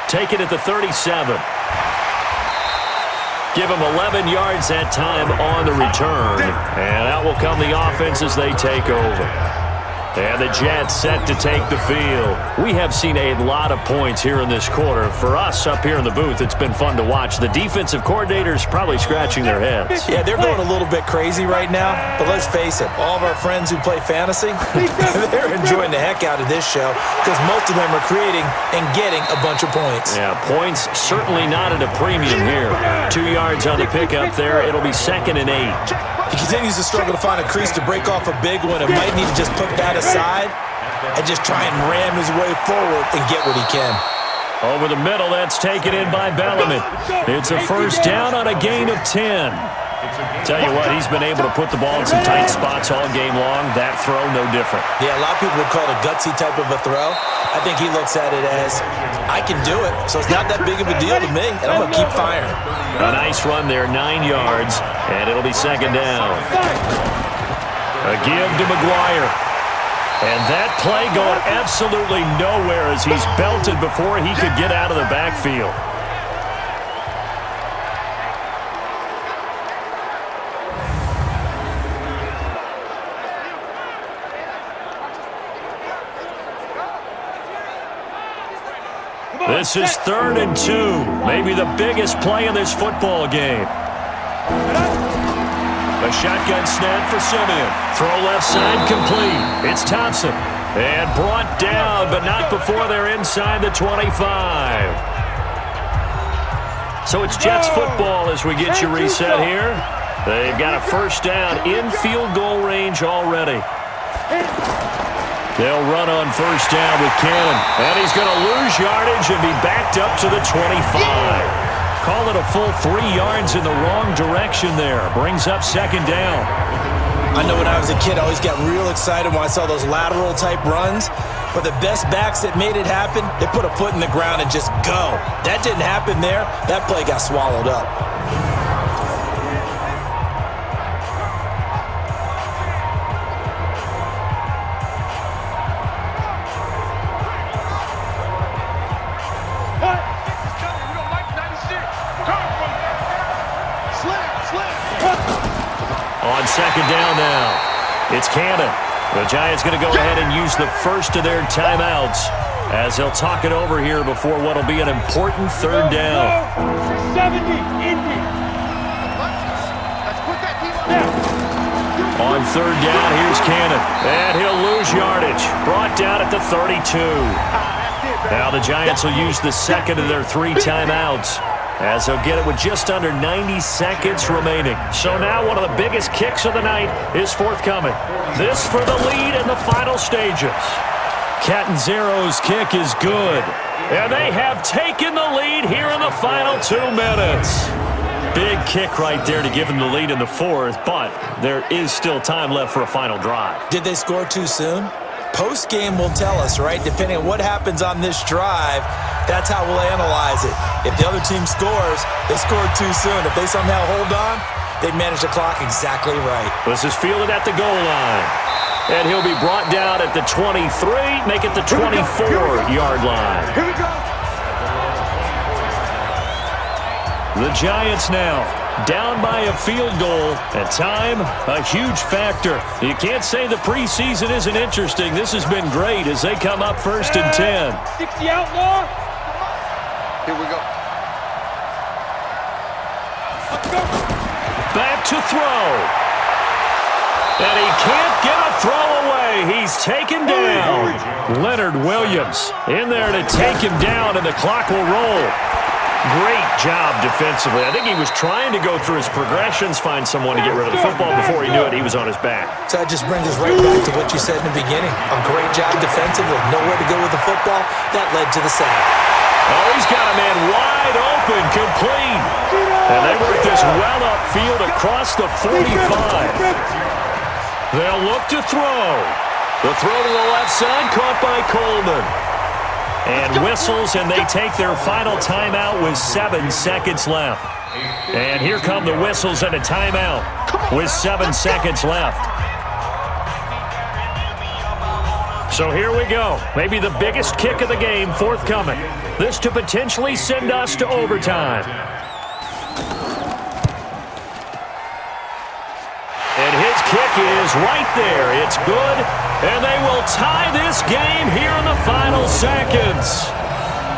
Take it at the 37. Give him 11 yards that time on the return. And out will come the offense as they take over. And the Jets set to take the field. We have seen a lot of points here in this quarter. For us up here in the booth, it's been fun to watch. The defensive coordinators probably scratching their heads. Yeah, they're going a little bit crazy right now. But let's face it, all of our friends who play fantasy, they're enjoying the heck out of this show because most of them are creating and getting a bunch of points. Yeah, points certainly not at a premium here. 2 yards on the pickup there. It'll be 2nd and 8. He continues to struggle to find a crease to break off a big one and might need to just put that aside and just try and ram his way forward and get what he can. Over the middle, that's taken in by Belliman. It's a 1st down on a gain of 10. Tell you what, he's been able to put the ball in some tight spots all game long. That throw, no different. Yeah, a lot of people would call it a gutsy type of a throw. I think he looks at it as, I can do it, so it's not that big of a deal to me, and I'm going to keep firing. A nice run there, 9 yards, and it'll be 2nd down. A give to McGuire. And that play going absolutely nowhere as he's belted before he could get out of the backfield. This is 3rd and 2. Maybe the biggest play in this football game. A shotgun snap for Simeon. Throw left side complete. It's Thompson. And brought down, but not before they're inside the 25. So it's Jets football as we get you reset here. They've got a 1st down in field goal range already. They'll run on 1st down with Cannon. And he's going to lose yardage and be backed up to the 25. Call it a full 3 yards in the wrong direction there. Brings up 2nd down. I know when I was a kid, I always got real excited when I saw those lateral type runs. But the best backs that made it happen, they put a foot in the ground and just go. That didn't happen there. That play got swallowed up. On 2nd down now, it's Cannon. The Giants going to go ahead and use the first of their timeouts as they'll talk it over here before what will be an important 3rd down. 70, Indy. On 3rd down, here's Cannon. And he'll lose yardage. Brought down at the 32. Now the Giants will use the 2nd of their 3 timeouts as they'll get it with just under 90 seconds remaining. So now one of the biggest kicks of the night is forthcoming. This for the lead in the final stages. Catanzaro's kick is good. And they have taken the lead here in the final 2 minutes. Big kick right there to give them the lead in the fourth, but there is still time left for a final drive. Did they score too soon? Post-game will tell us, right? Depending on what happens on this drive, that's how we'll analyze it. If the other team scores, they scored too soon. If they somehow hold on, they manage the clock exactly right. This is fielded at the goal line. And he'll be brought down at the 23, make it the 24-yard line. Here we go. The Giants now down by a field goal, and time, a huge factor. You can't say the preseason isn't interesting. This has been great as they come up first and 10. 60 outlaw. Here we go. Let's go. Back to throw. And he can't get a throw away. He's taken down. Leonard Williams in there to take him down, and the clock will roll. Great job defensively. I think he was trying to go through his progressions, find someone to get rid of the football. Before he knew it, he was on his back. So that just brings us right back to what you said in the beginning. A great job defensively. Nowhere to go with the football. That led to the sack. Oh, he's got a man wide open, complete. And they work this well upfield across the 45. They'll look to throw. The throw to the left side, caught by Coleman. And whistles, and they take their final timeout with 7 seconds left. And here come the whistles and a timeout with 7 seconds left. So here we go. Maybe the biggest kick of the game forthcoming. This to potentially send us to overtime. And his kick is right there. It's good. And they will tie this game here in the final seconds.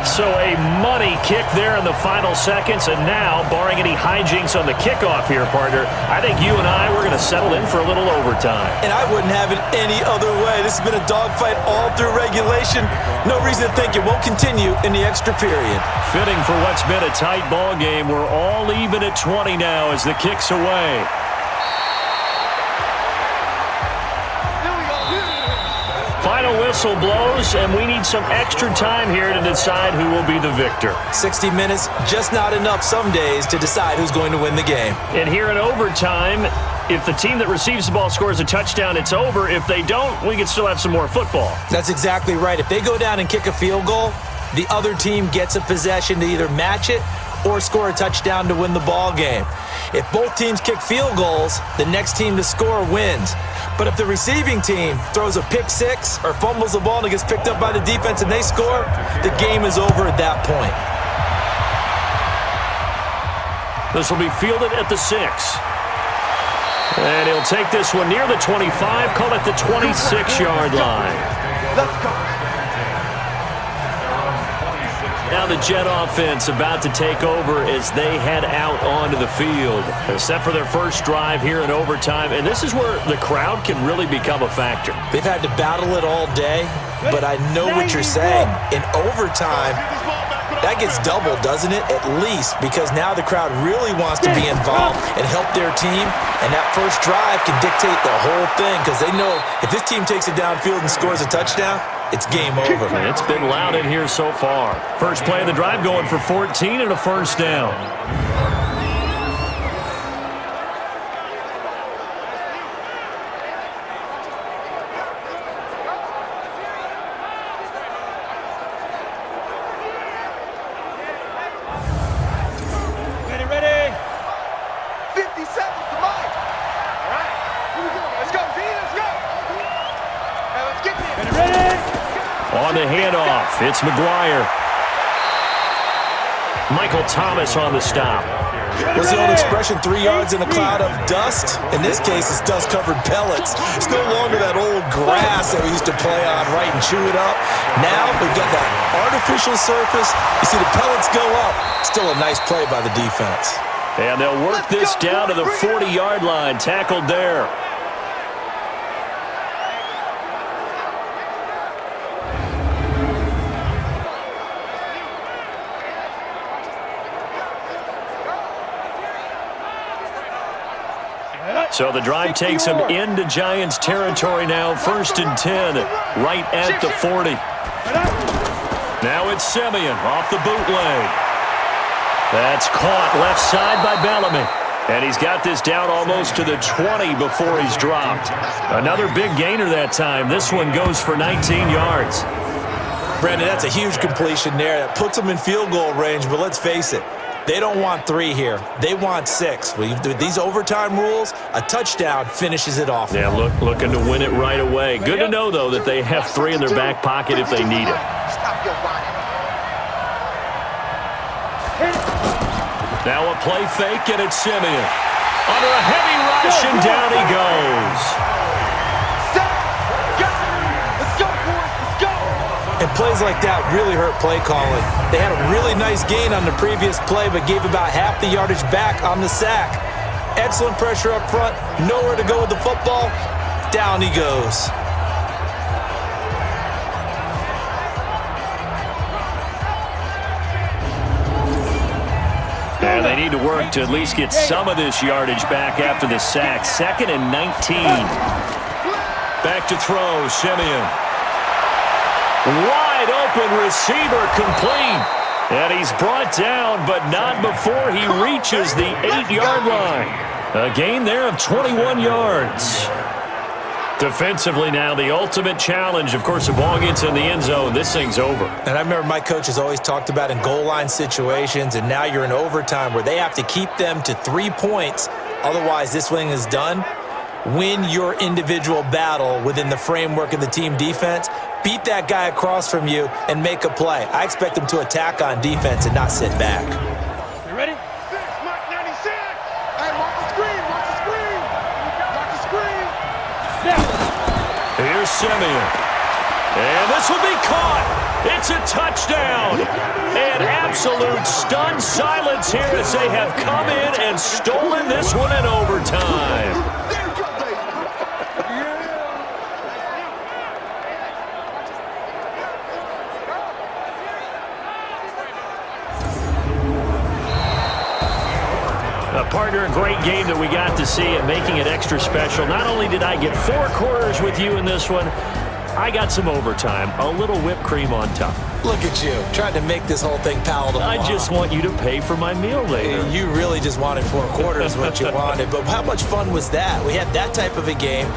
So a money kick there in the final seconds. And now, barring any hijinks on the kickoff here, partner, I think you and I, we're going to settle in for a little overtime. And I wouldn't have it any other way. This has been a dogfight all through regulation. No reason to think it won't continue in the extra period. Fitting for what's been a tight ball game. We're all even at 20 now as the kick's away. Final whistle blows, and we need some extra time here to decide who will be the victor. 60 minutes, just not enough some days to decide who's going to win the game. And here in overtime, if the team that receives the ball scores a touchdown, it's over. If they don't, we can still have some more football. That's exactly right. If they go down and kick a field goal, the other team gets a possession to either match it or score a touchdown to win the ball game. If both teams kick field goals, the next team to score wins. But if the receiving team throws a pick six or fumbles the ball and it gets picked up by the defense and they score, the game is over at that point. This will be fielded at the 6. And he'll take this one near the 25, call it the 26-yard line. Let's go. Now the Jet offense about to take over as they head out onto the field. They're set for their first drive here in overtime, and this is where the crowd can really become a factor. They've had to battle it all day, but I know what you're saying. In overtime, that gets doubled, doesn't it? At least, because now the crowd really wants to be involved and help their team, and that first drive can dictate the whole thing because they know if this team takes it downfield and scores a touchdown, it's game over. And it's been loud in here so far. First play of the drive going for 14 and a first down. Ready. 50 seconds to mine. All right. Here we go. Let's go, D. Let's go. Hey, let's get there. Ready. On the handoff, it's McGuire. Michael Thomas on the stop. What's the old expression, 3 yards in a cloud of dust? In this case, it's dust-covered pellets. It's no longer that old grass that we used to play on, right, and chew it up. Now we've got that artificial surface. You see the pellets go up. Still a nice play by the defense. And they'll work this down to the 40-yard line, tackled there. So the drive takes them into Giants territory now. First and 10, right at the 40. Now it's Simeon off the bootleg. That's caught left side by Bellamy. And he's got this down almost to the 20 before he's dropped. Another big gainer that time. This one goes for 19 yards. Brandon, that's a huge completion there. That puts them in field goal range, but let's face it, they don't want 3 here. They want 6. With these overtime rules, a touchdown finishes it off. Yeah, looking to win it right away. Good to know, though, that they have 3 in their back pocket if they need it. Now a play fake, and it's Simeon. Under a heavy rush, and down he goes. Let's go, boys. Let's go. And plays like that really hurt play calling. They had a really nice gain on the previous play, but gave about half the yardage back on the sack. Excellent pressure up front. Nowhere to go with the football. Down he goes. And they need to work to at least get some of this yardage back after the sack. 2nd and 19. Back to throw, Simeon. Wide open receiver complete. And he's brought down, but not before he reaches the 8-yard line. A gain there of 21 yards. Defensively now, the ultimate challenge. Of course, the ball gets in the end zone. This thing's over. And I remember my coaches always talked about in goal line situations, and now you're in overtime where they have to keep them to 3 points. Otherwise, this thing is done. Win your individual battle within the framework of the team defense. Beat that guy across from you and make a play. I expect them to attack on defense and not sit back. You ready? 6, Mark 96. Hey, watch the screen. Watch the screen. Watch the screen. Here's Simeon. And this will be caught. It's a touchdown. And absolute stunned silence here as they have come in and stolen this one in overtime. There you go, baby. Partner, a great game that we got to see and making it extra special. Not only did I get 4 quarters with you in this one, I got some overtime, a little whipped cream on top. Look at you, trying to make this whole thing palatable. I just want you to pay for my meal later. You really just wanted 4 quarters what you wanted, but how much fun was that? We had that type of a game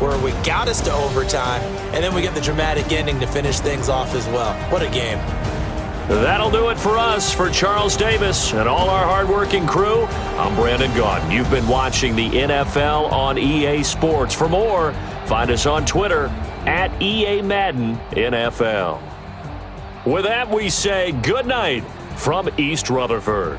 where we got us to overtime, and then we get the dramatic ending to finish things off as well. What a game. That'll do it for us. For Charles Davis and all our hardworking crew, I'm Brandon Gaudin. You've been watching the NFL on EA Sports. For more, find us on Twitter at EA Madden NFL. With that, we say good night from East Rutherford.